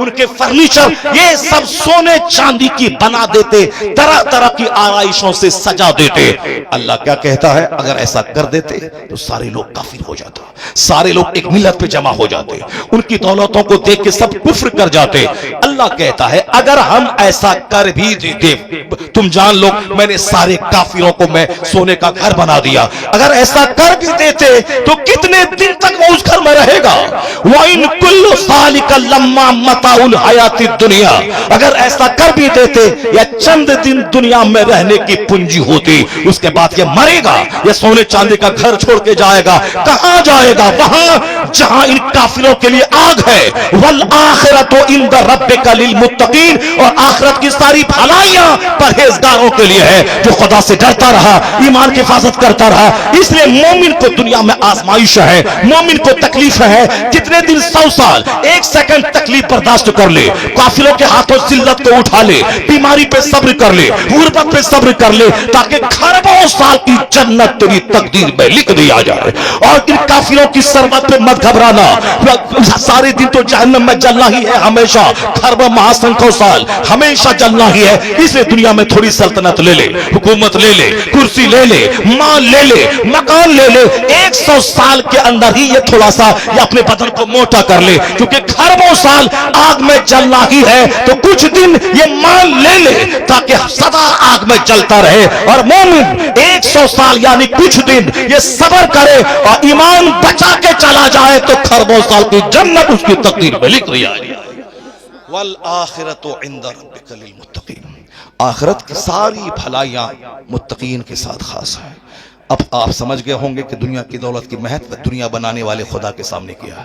ان کے فرنیچر یہ سب سونے چاندی کی بنا دیتے, طرح طرح کی آرائشوں سے سجا دیتے. اللہ کیا کہتا ہے, اگر ایسا کر دیتے تو سارے لوگ کافر ہو جاتا, سارے لوگ ایک ملت پہ جمع ہو جاتے, ان کی دولتوں کو دیکھ کے سب کفر کر جاتے. اللہ کہتا ہے اگر ہم ایسا کر بھی دیتے, تم جان لو میں نے سارے کافروں کو میں سونے کا گھر بنا دیا, اگر ایسا کر بھی دیتے تو کتنے دن تک وہ اس گھر میں رہے گا. وَإِن كُلُّ ذَلِكَ لَمَّا مَتَاعُ الْحَيَاةِ الدُّنْيَا, اگر ایسا کر بھی دیتے یا چند دن دنیا میں رہنے کی پونجی ہوتی, اس کے بعد یہ مرے گا, یہ سونے چاندی کا گھر چھوڑ کے جائے گا. کہاں جائے گا؟ وہاں جہاں ان کافروں کے لیے آگ ہے. وَالْآخِرَةُ عِندَ رَبِّكَ لِلْمُتَّقِينَ, اور آخرت کی ساری بھلائیاں پرہیزگاروں کے لیے ہے جو خدا سے ڈرتا رہا, ایمان کی حفاظت کرتا رہا. اس لیے مومن کو دنیا میں آزمائش ہے, مومن کو تکلیف ہے. کتنے دن, 100 سال, 1 سیکنڈ تکلیف برداشت کر لے, کافروں کے ہاتھوں ذلت کو اٹھا لے, بیماری پہ صبر کر لے, غربت پہ صبر کر لے, تاکہ خربوں سال کی جنت تیری تقدیر میں لکھ دیا جائے. اور ان کافروں کی سربت پہ مت گھبرانا, سارے دن تو جہنم میں جلنا ہی ہے ہمیشہ, خربوں مہاسنکھوں سال ہمیشہ جلنا ہی ہے. اس لیے دنیا میں تھوڑی سلطنت لے لے, حکومت لے لے, کرسی لے لے, مال لے لے, مکان لے لے, 100 سال کے اندر ہی یہ تھوڑا سا یہ اپنے بدن کو موٹا کر لے, کیونکہ خربوں سال آگ میں جلنا ہی ہے. تو کچھ دن یہ مال لے لے تاکہ سدا آگ میں جلتا رہے. اور مومن 100 سال یعنی کچھ دن یہ صبر کرے اور ایمان بچا کے چلا جائے تو خربوں سال کی جنت اس کی تقدیر میں لکھ دیا جائے. وَالْآخِرَةُ عِندَ رَبِّكَ لِلْمُتَّقِينَ, آخرت کی ساری بھلائیاں متقین کے ساتھ خاص ہیں. اب آپ سمجھ گئے ہوں گے کہ دنیا کی دولت کی مہت دنیا بنانے والے خدا کے سامنے کیا ہے.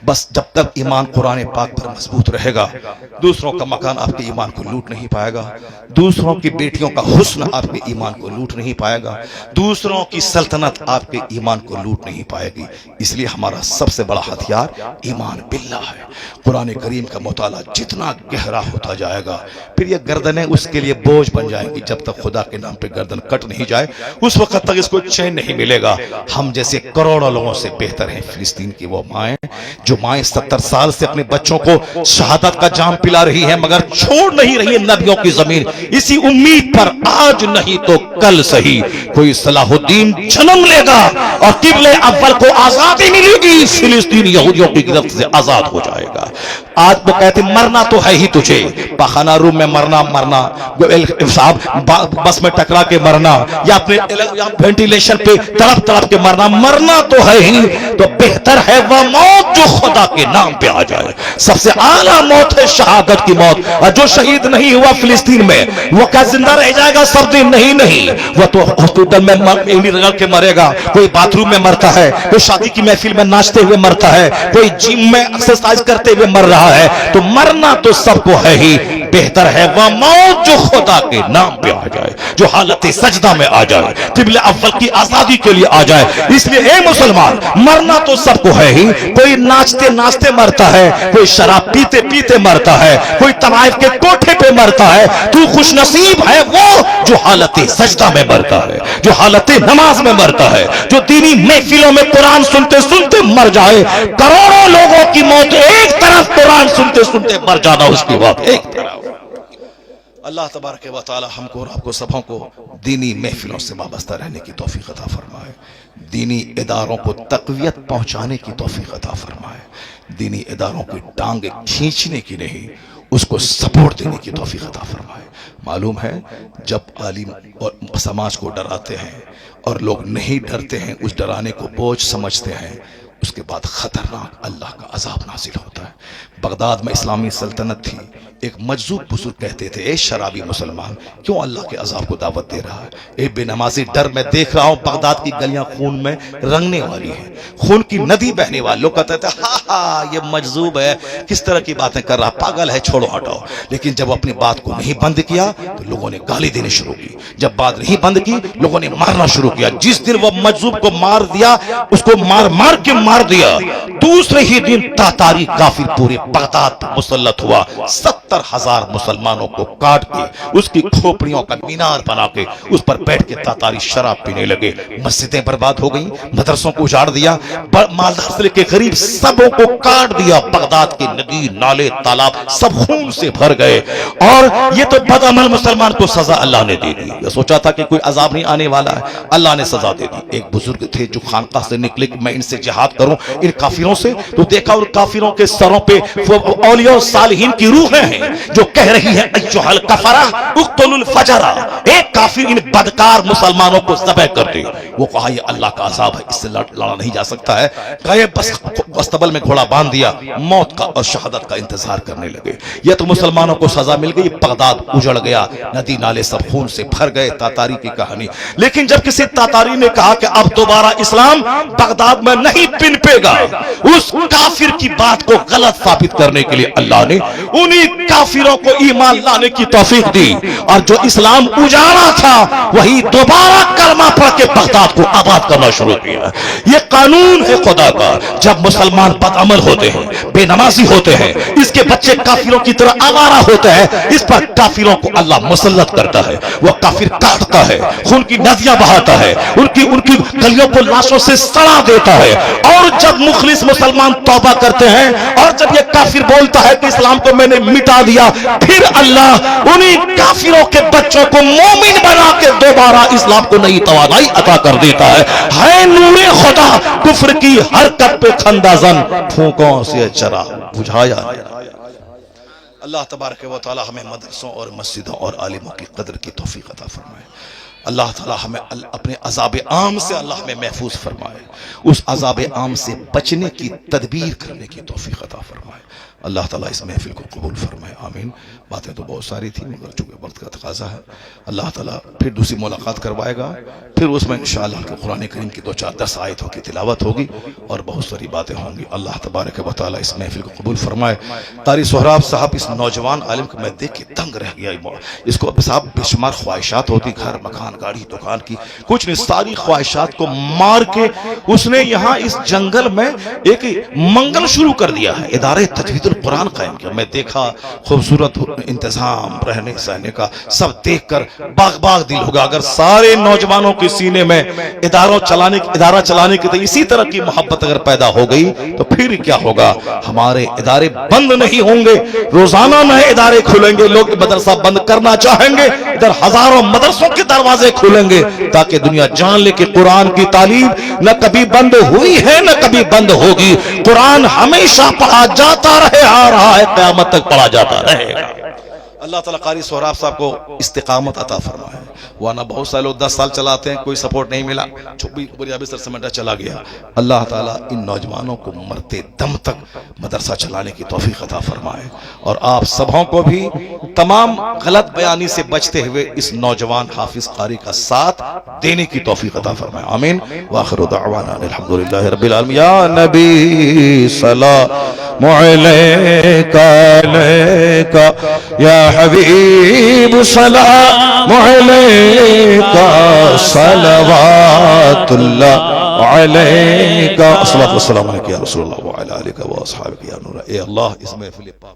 بس جب تک ایمان قرآن پاک پر مضبوط رہے گا, دوسروں کا مکان آپ کے ایمان کو لوٹ نہیں پائے گا, دوسروں کی بیٹیوں کا حسن آپ کے ایمان کو لوٹ نہیں پائے گا, دوسروں کی سلطنت آپ کے ایمان کو لوٹ نہیں پائے گی. اس لیے ہمارا سب سے بڑا ہتھیار ایمان باللہ ہے. قرآن کریم کا مطالعہ جتنا گہرا ہوتا جائے گا, پھر یہ گردنیں اس کے لیے بوجھ بن جائیں گی. جب تک خدا کے نام پہ گردن کٹ نہیں جائے اس وقت تک اس کو چین نہیں ملے گا. ہم جیسے کروڑوں لوگوں سے بہتر ہیں فلسطین کی وہ مائیں, جو مائیں 70 سال سے اپنے بچوں کو شہادت کا جام پلا رہی ہیں مگر چھوڑ نہیں رہی نبیوں کی زمین, اسی امید پر آج نہیں تو کل صحیح کوئی صلاح الدین جنم لے گا اور قبلہ اول کو آزادی ملے گی, فلسطین یہودیوں کی گرفت سے آزاد ہو جائے گا. آج وہ کہتے مرنا تو ہے ہی تجھے, پاخانہ روم میں مرنا, بس میں ٹکرا کے مرنا, یا اپنے وینٹیلیشن پہ تڑپ تڑپ کے مرنا, مرنا تو ہے ہی, تو بہتر ہے وہ موت جو خدا کے نام پہ آ جائے. سب سے اعلیٰ موت ہے شہادت کی موت. اور جو شہید نہیں ہوا فلسطین میں وہ کیا زندہ رہ جائے گا سب دن؟ نہیں, وہ تو ہاسپٹل میں رگڑ کے مرے گا, کوئی باتھ روم میں مرتا ہے, کوئی شادی کی محفل میں ناچتے ہوئے مرتا ہے, کوئی جم میں ایکسرسائز کرتے ہوئے مر رہا ہے. تو مرنا تو سب کو ہے ہی, بہتر ہے وہ موت جو خدا کے نام پہ آ جائے, جو حالت سجدہ میں آ جائے, قبلہ اول کی آزادی کے لیے آ جائے. اس لیے اے مسلمان, مرنا تو سب کو ہے ہی, کوئی ناچتے ناچتے مرتا ہے, کوئی شراب پیتے پیتے مرتا ہے, کوئی طوائف کے کوٹھے پہ مرتا ہے. تو خوش نصیب ہے وہ جو حالت سجدہ میں مرتا ہے, جو حالت نماز میں مرتا ہے, جو دینی محفلوں میں قرآن سنتے سنتے مر جائے. کروڑوں لوگوں کی موت ایک طرف, قرآن سنتے سنتے مر جانا اس کی بات ایک طرف. اللہ تبارک و تعالی ہم کو اور آپ کو سبوں کو دینی محفلوں سے وابستہ رہنے کی توفیق عطا فرمائے, دینی اداروں کو تقویت پہنچانے کی توفیق عطا فرمائے, دینی اداروں کی ٹانگیں کھینچنے کی نہیں اس کو سپورٹ دینے کی توفیق عطا فرمائے. معلوم ہے جب عالم اور سماج کو ڈراتے ہیں اور لوگ نہیں ڈرتے ہیں, اس ڈرانے کو بوجھ سمجھتے ہیں, اس کے بعد خطرناک اللہ کا عذاب نازل ہوتا ہے. بغداد میں اسلامی سلطنت تھی, ایک مجذوب بزرگ کہتے تھے اے شرابی مسلمان کیوں اللہ کے عذاب کو دعوت دے رہا ہے؟ اے بے نمازی ڈر, میں دیکھ رہا ہوں بغداد کی گلیاں خون میں رنگنے والی ہیں, خون کی ندی بہنے والی. لوگ کہتے تھے ہاں یہ مجذوب ہے, کس طرح کی باتیں کر رہا, پاگل ہے, چھوڑو ہٹاؤ. لیکن جب اپنی بات کو نہیں بند کیا تو لوگوں نے گالی دینے شروع کی, جب بات نہیں بند کی لوگوں نے مارنا شروع کیا. جس دن وہ مجذوب کو مار دیا, اس کو مار مار کے مار دیا, دوسرے ہی دن تاتاری کافر پورے بغداد پر مسلط ہوا. 70,000 مسلمانوں کو کاٹ کے اس کی کھوپڑیوں کا مینار بنا کے اس پر بیٹھ کے تاتاری شراب پینے لگے. مسجدیں برباد ہو گئیں, مدرسوں کو اجاڑ دیا, مالدار سے لے کے غریب سبوں کو کاٹ دیا. بغداد کے ندی نالے تالاب سب خون سے بھر گئے. اور یہ تو بدعمل مسلمان کو سزا اللہ نے دے دی. یہ سوچا تھا کہ کوئی عذاب نہیں آنے والا ہے, اللہ نے سزا دے دی. ایک بزرگ تھے جو خانقاہ سے نکلے کہ میں ان سے جہاد کروں, ان کافروں سے, تو دیکھا ان کافروں کے سروں پہ اولیاء و صالحین کی روحیں ہیں جو کہہ رہی ہیں ایھا الکفرہ اقتلوا الفجر. ایک کافر ان بدکار مسلمانوں کو ذبح کر دے. وہ کہا یہ اللہ کا عذاب ہے, اس سے لڑا نہیں جا سکتا ہے. گئے بس استبل میں گھوڑا باندھ دیا, موت کا اور شہادت کا انتظار کرنے لگے. یہ تو مسلمانوں کو سزا مل گئی, بغداد اجڑ گیا, ندی نالے سب خون سے بھر گئے. تاتاری کی کہانی. لیکن جب کسی تاتاری نے کہا کہ اب دوبارہ اسلام بغداد میں نہیں پنپے گا, اس کافر کی بات کو غلط ثابت کرنے کے لیے اللہ نے انہی کافروں کو ایمان لانے کی توفیق دی, اور جو اسلام اجاڑا تھا وہی دوبارہ کلمہ پڑھ کے بغداد کو آباد کرنا شروع کیا. یہ قانون ہے خدا کا. جب مسلمان بدعمل ہوتے ہیں, بے نمازی ہوتے ہیں, اس کے بچے کافروں کی طرح آوارہ ہوتے ہیں, اس پر کافروں کو اللہ مسلط کرتا ہے. وہ کافر کاٹتا ہے, خون کی ندیاں بہاتا ہے, ان کی گلیوں کو لاشوں سے سڑا دیتا ہے. اور جب مخلص مسلمان توبہ کرتے ہیں اور جب یہ کافر بولتا ہے کہ اسلام کو میں نے مٹا دیا, پھر اللہ انہی کافروں کے بچوں کو مومن بنا کے دوبارہ اسلام کو نئی توانائی عطا کر دیتا ہے. ہے نور خدا کفر کی حرکت پہ خندہ زن, پھونکوں سے چراغ بجھایا. اللہ تبارک و تعالی ہمیں مدرسوں اور مسجدوں اور عالموں کی قدر کی توفیق عطا فرمائے. اللہ تعالی ہمیں اپنے عذاب عام سے اللہ ہمیں محفوظ فرمائے. اس عذاب عام سے بچنے کی تدبیر کرنے کی توفیق عطا فرمائے. اللہ تعالیٰ اس محفل کو قبول فرمائے. آمین. باتیں تو بہت ساری تھیں مگر چونکہ وقت کا تقاضا ہے, اللہ تعالیٰ پھر دوسری ملاقات کروائے گا. پھر اس میں انشاءاللہ قرآن کریم کی 2-4-10 آیتوں کی تلاوت ہوگی اور بہت ساری باتیں ہوں گی. اللہ تبارک و تعالیٰ اس محفل کو قبول فرمائے. قاری سہراب صاحب اس نوجوان عالم کو میں دیکھ کے دنگ رہ گیا. اس کو صاحب بے شمار خواہشات ہوتی, گھر مکان گاڑی دکان کی, کچھ نہیں, ساری خواہشات کو مار کے اس نے یہاں اس جنگل میں ایک منگل شروع کر دیا ہے. ادارے تجوید القرآن قائم کیا. میں دیکھا خوبصورت انتظام رہنے سہنے کا, سب دیکھ کر باغ باغ دل ہوگا. اگر سارے نوجوانوں کے سینے میں ادارہ چلانے کی اسی طرح کی محبت اگر پیدا ہو گئی تو پھر کیا ہوگا. ہمارے ادارے بند نہیں ہوں گے, روزانہ نئے ادارے کھلیں گے. لوگ مدرسہ بند کرنا چاہیں گے, ادھر ہزاروں مدرسوں کے دروازے کھلیں گے تاکہ دنیا جان لے کہ قرآن کی تعلیم نہ کبھی بند ہوئی ہے نہ کبھی بند ہوگی. قرآن ہمیشہ پڑھا جاتا رہے, آ رہا ہے, قیامت تک پڑھا جاتا رہے گا. اللہ تعالیٰ قاری سہراب صاحب کو استقامت عطا فرمائے. ورنہ بہت سارے لوگ 10 سال چلاتے ہیں, کوئی سپورٹ نہیں ملا, بستر سمیٹا چلا گیا. اللہ تعالیٰ ان نوجوانوں کو مرتے دم تک مدرسہ چلانے کی توفیق عطا فرمائے, اور آپ سبوں کو بھی تمام غلط بیانی سے بچتے ہوئے اس نوجوان حافظ قاری کا ساتھ دینے کی توفیق عطا فرمائے. آمین. وآخر دعوانا الحمدللہ رب العالمین. یا نبی سلام علیکہ علیکہ, یا حبیب سلام علیکہ, صلوات اللہ علیکہ, الصلاۃ والسلام علیکہ یا رسول اللہ وعلی آلہ و اصحابہ یا نور. اے اللہ اس محفل پاک